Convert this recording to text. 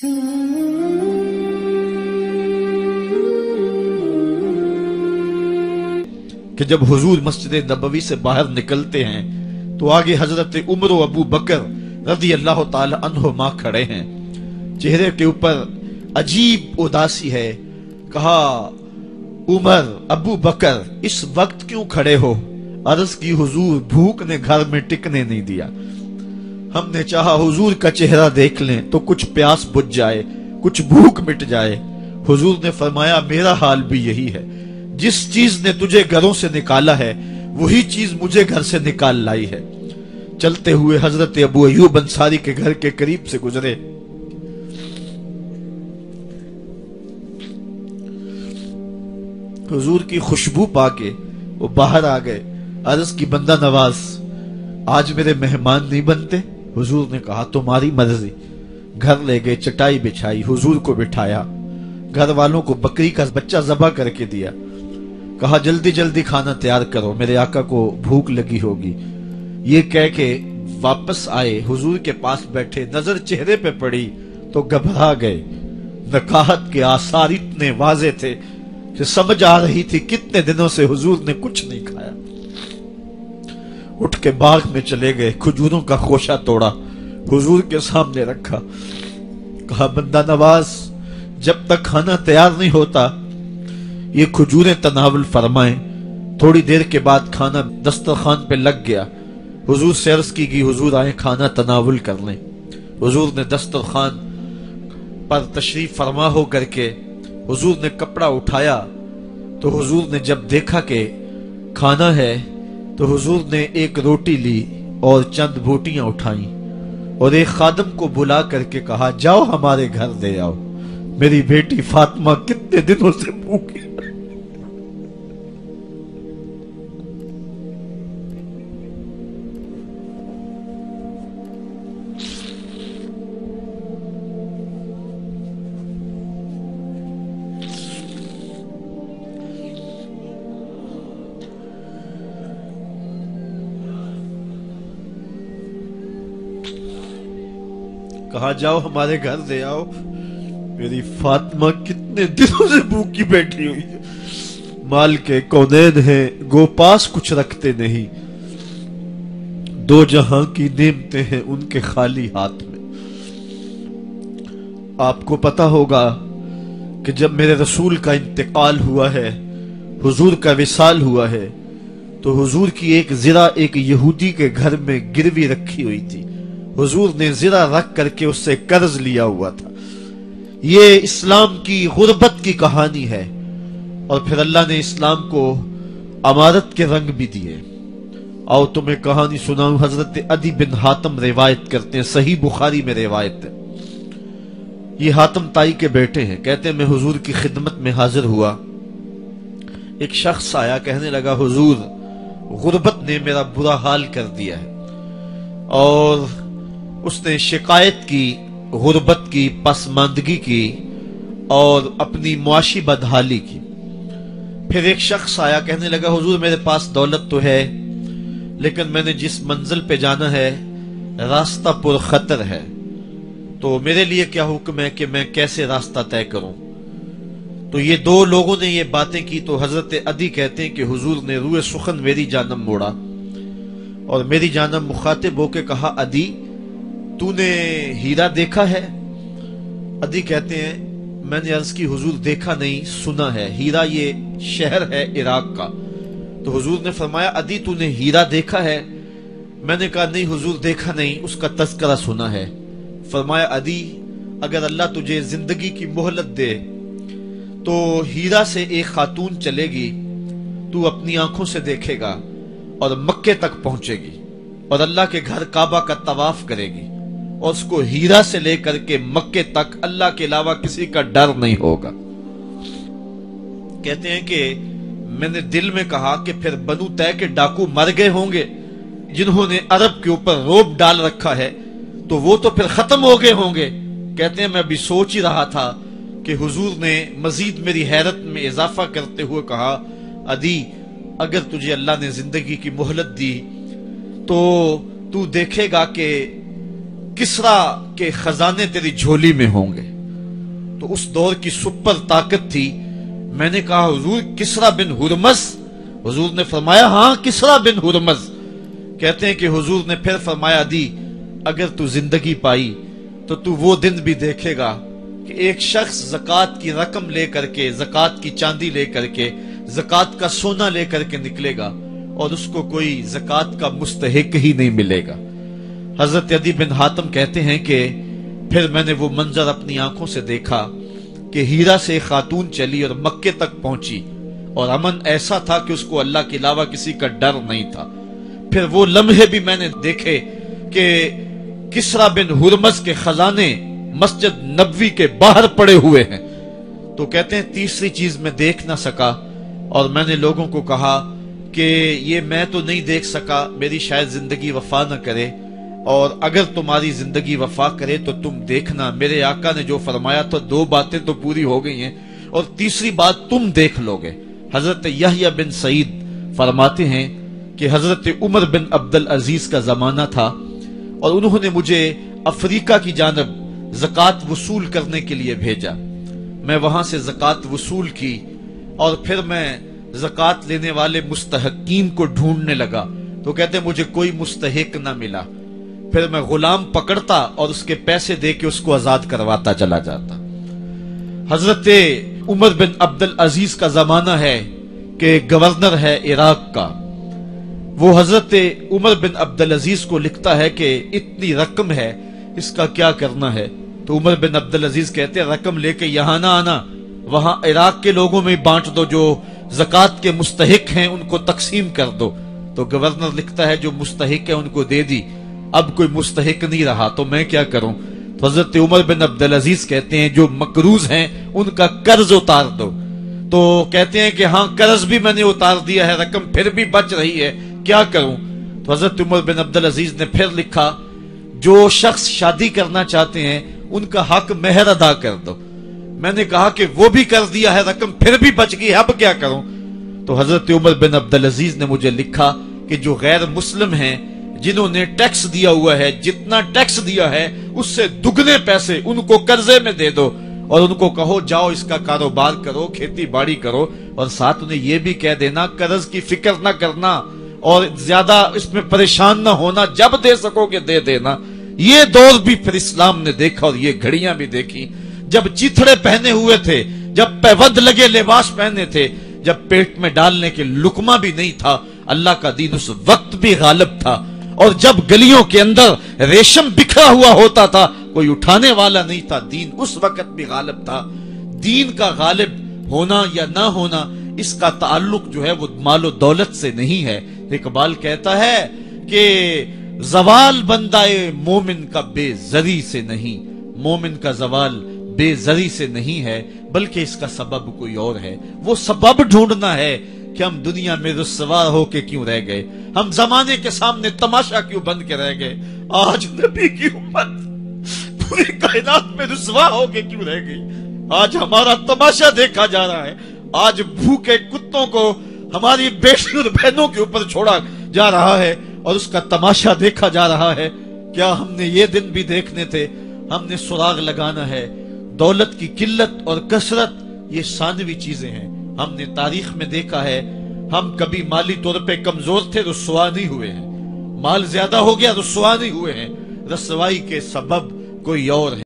کہ جب حضور مسجد نبوی سے باہر نکلتے ہیں تو آگے حضرت عمر و ابو بکر رضی اللہ تعالی عنہما کھڑے ہیں، چہرے کے اوپر عجیب اداسی ہے۔ کہا عمر ابو بکر اس وقت کیوں کھڑے ہو؟ عرض کی حضور بھوک نے گھر میں ٹکنے نہیں دیا، ہم نے چاہا حضور کا چہرہ دیکھ لیں تو کچھ پیاس بجھ جائے، کچھ بھوک مٹ جائے۔ حضور نے فرمایا میرا حال بھی یہی ہے، جس چیز نے تجھے گھروں سے نکالا ہے وہی چیز مجھے گھر سے نکال لائی ہے۔ چلتے ہوئے حضرت ابو ایوب انصاری کے گھر کے قریب سے گزرے، حضور کی خوشبو پا کے وہ باہر آ گئے۔ عرض کی بندہ نواز آج میرے مہمان نہیں بنتے؟ حضور نے کہا تمہاری مرضی۔ گھر لے گئے، چٹائی بچھائی، حضور کو بٹھایا، گھر والوں کو بکری کا بچہ ذبح کر کے دیا، کہا جلدی جلدی کھانا تیار کرو، میرے آقا کو بھوک لگی ہوگی۔ یہ کہہ کے واپس آئے، حضور کے پاس بیٹھے، نظر چہرے پہ پڑی تو گھبرا گئے۔ نکاحت کے آثار اتنے واضح تھے کہ سمجھ آ رہی تھی کتنے دنوں سے حضور نے کچھ نہیں کھایا۔ اٹھ کے باغ میں چلے گئے، کھجوروں کا خوشہ توڑا، حضور کے سامنے رکھا، کہا بندہ نواز جب تک کھانا تیار نہیں ہوتا یہ کھجوریں تناول فرمائیں۔ تھوڑی دیر کے بعد کھانا دسترخوان پہ لگ گیا، حضور سے عرض کی گئی حضور آئیں کھانا تناول کر لیں۔ حضور نے دسترخوان پر تشریف فرما ہو کر کے حضور نے کپڑا اٹھایا تو حضور نے جب دیکھا کہ کھانا ہے تو حضور نے ایک روٹی لی اور چند بوٹیاں اٹھائیں اور ایک خادم کو بلا کر کے کہا جاؤ ہمارے گھر دے آؤ، میری بیٹی فاطمہ کتنے دنوں سے بھوکی۔ کہا جاؤ ہمارے گھر دے آؤ، میری فاطمہ کتنے دنوں سے بھوکی بیٹھی ہوئی ہے۔ مال کے کونین ہیں گو پاس کچھ رکھتے نہیں، دو جہاں کی نعمتیں ہیں ان کے خالی ہاتھ میں۔ آپ کو پتا ہوگا کہ جب میرے رسول کا انتقال ہوا ہے، حضور کا وصال ہوا ہے، تو حضور کی ایک زرہ ایک یہودی کے گھر میں گروی رکھی ہوئی تھی، حضور نے زرہ رکھ کر کے اس سے قرض لیا ہوا تھا۔ یہ اسلام کی غربت کی کہانی ہے، اور پھر اللہ نے اسلام کو امارت کے رنگ بھی دیے۔ آؤ تمہیں کہانی سناؤں، حضرت عدی بن حاتم روایت کرتے ہیں، صحیح بخاری میں روایت ہے۔ یہ حاتم تائی کے بیٹے ہیں، کہتے ہیں میں حضور کی خدمت میں حاضر ہوا، ایک شخص آیا کہنے لگا حضور غربت نے میرا برا حال کر دیا ہے، اور اس نے شکایت کی غربت کی، پسماندگی کی اور اپنی معاشی بدحالی کی۔ پھر ایک شخص آیا کہنے لگا حضور میرے پاس دولت تو ہے لیکن میں نے جس منزل پہ جانا ہے راستہ پر خطر ہے، تو میرے لیے کیا حکم ہے کہ میں کیسے راستہ طے کروں؟ تو یہ دو لوگوں نے یہ باتیں کی تو حضرت عدی کہتے ہیں کہ حضور نے روئے سخن میری جانب موڑا اور میری جانب مخاطب ہو کے کہا عدی تو نے ہیرا دیکھا ہے؟ عدی کہتے ہیں میں نے عرض کی حضور دیکھا نہیں، سنا ہے، ہیرا یہ شہر ہے عراق کا۔ تو حضور نے فرمایا عدی تو نے ہیرا دیکھا ہے؟ میں نے کہا نہیں حضور دیکھا نہیں، اس کا تذکرہ سنا ہے۔ فرمایا عدی اگر اللہ تجھے زندگی کی مہلت دے تو ہیرا سے ایک خاتون چلے گی، تو اپنی آنکھوں سے دیکھے گا اور مکے تک پہنچے گی اور اللہ کے گھر کعبہ کا طواف کرے گی، اور اس کو ہیرا سے لے کر کے مکے تک اللہ کے علاوہ کسی کا ڈر نہیں ہوگا۔ کہتے ہیں کہ میں نے دل میں کہا کہ پھر بنو طے کے ڈاکو مر گئے ہوں گے جنہوں نے عرب کے اوپر روب ڈال رکھا ہے، تو وہ تو پھر ختم ہو گئے ہوں گے۔ کہتے ہیں میں ابھی سوچ ہی رہا تھا کہ حضور نے مزید میری حیرت میں اضافہ کرتے ہوئے کہا عدی اگر تجھے اللہ نے زندگی کی مہلت دی تو تو دیکھے گا کہ کسرا کے خزانے تیری جھولی میں ہوں گے۔ तो उस दौर की सुपर ताकत थी। मैंने कहा हुजूर किसरा बिन हुरमज? हुजूर ने फरमाया हाँ किसरा बिन हुरमज। कहते हैं कि हुजूर ने फिर फरमाया दी अगर तू जिंदगी पाई तो तू वो दिन भी देखेगा कि एक शख्स ज़कात की रकम लेकर के, ज़कात की चांदी लेकर के, ज़कात का सोना लेकर के निकलेगा और उसको कोई ज़कात का मुस्तहिक ही नहीं मिलेगा। हजरत अदी बिन हातिम कहते हैं कि फिर मैंने वो मंजर अपनी आंखों से देखा कि हीरा से खातून चली और मक्के तक पहुंची और अमन ऐसा था कि उसको अल्लाह के अलावा किसी का डर नहीं था। फिर वो लम्हे भी मैंने देखे कि किसरा बिन हुरमज के खजाने मस्जिद नबवी के बाहर पड़े हुए हैं। तो कहते हैं तीसरी चीज मैं देख ना सका और मैंने लोगों को कहा कि ये मैं तो नहीं देख सका, मेरी शायद जिंदगी वफा न करे, और अगर तुम्हारी जिंदगी वफा करे तो तुम देखना मेरे आका ने जो फरमाया तो दो बातें तो पूरी हो गई हैं और तीसरी बात तुम देख लोगे। हजरत यहया बिन सईद फरमाते हैं कि हजरत उमर बिन अब्दुल अजीज का जमाना था और उन्होंने मुझे अफ्रीका की जानब ज़कात वसूल करने के लिए भेजा। मैं वहां से ज़कात वसूल की और फिर मैं ज़कात लेने वाले मुस्तहकीन को ढूंढने लगा। तो कहते मुझे कोई मुस्तहिक ना मिला। फिर मैं गुलाम पकड़ता और उसके पैसे दे के उसको आजाद करवाता चला जाता। हजरत उमर बिन अब्दुल अजीज का जमाना है कि गवर्नर है इराक का। वो हजरत उमर बिन अब्दुल अजीज को लिखता है कि इतनी रकम है, इसका क्या करना है? तो उमर बिन अब्दुल अजीज कहते हैं रकम लेके यहां ना आना, वहां इराक के लोगों में बांट दो, जो ज़कात के मुस्तहिक हैं उनको तकसीम कर दो। तो गवर्नर लिखता है जो मुस्तहिक है उनको दे दी, अब कोई मुस्तहिक नहीं रहा तो मैं क्या करूं? तो हजरत उमर बिन अब्दुल अजीज कहते हैं जो मकरूज हैं उनका कर्ज उतार दो। तो कहते हैं कि हाँ कर्ज भी मैंने उतार दिया है, रकम फिर भी बच रही है, क्या करूं? तो हजरत उमर बिन अब्दुल अजीज ने फिर लिखा जो शख्स शादी करना चाहते हैं उनका हक मेहर अदा कर दो। मैंने कहा कि वो भी कर दिया है, रकम फिर भी बच गई, अब क्या करूं? तो हजरत उमर बिन अब्दुल अजीज ने मुझे लिखा कि जो गैर मुस्लिम हैं जिन्होंने टैक्स दिया हुआ है, जितना टैक्स दिया है उससे दुगने पैसे उनको कर्जे में दे दो और उनको कहो जाओ इसका कारोबार करो, खेती बाड़ी करो, और साथ उन्हें यह भी कह देना कर्ज की फिक्र ना करना और ज्यादा इसमें परेशान ना होना, जब दे सकोगे दे देना। ये दौर भी फिर इस्लाम ने देखा और ये घड़ियां भी देखी जब चिथड़े पहने हुए थे, जब पैबंद लगे लिबास पहने थे, जब पेट में डालने के लुकमा भी नहीं था। अल्लाह का दीन उस वक्त भी गालिब था और जब गलियों के अंदर रेशम बिखरा हुआ होता था कोई उठाने वाला नहीं था, दीन उस वक्त भी गालिब था। दीन का गालिब होना या ना होना इसका ताल्लुक जो है वो मालो दौलत से नहीं है। इकबाल कहता है कि जवाल बंदाए मोमिन का बेजरी से नहीं, मोमिन का जवाल बेजरी से नहीं है बल्कि इसका सबब कोई और है। वो सबब ढूंढना है कि हम दुनिया में रुसवा होके क्यों रह गए, हम जमाने के सामने तमाशा क्यों बन के रह गए। आज नबी की उम्मत पूरी कायनात में रुसवा होके क्यों रह गई। आज हमारा तमाशा देखा जा रहा है, आज भूखे कुत्तों को हमारी बेटी और बहनों के ऊपर छोड़ा जा रहा है और उसका तमाशा देखा जा रहा है। क्या हमने ये दिन भी देखने थे? हमने सुराग लगाना है। दौलत की किल्लत और कसरत ये सानवी चीजें हैं। हमने तारीख में देखा है हम कभी माली तौर पे कमजोर थे, रुसवा नहीं हुए हैं। माल ज्यादा हो गया, रुसवा नहीं हुए हैं। रसवाई के सबब कोई और है।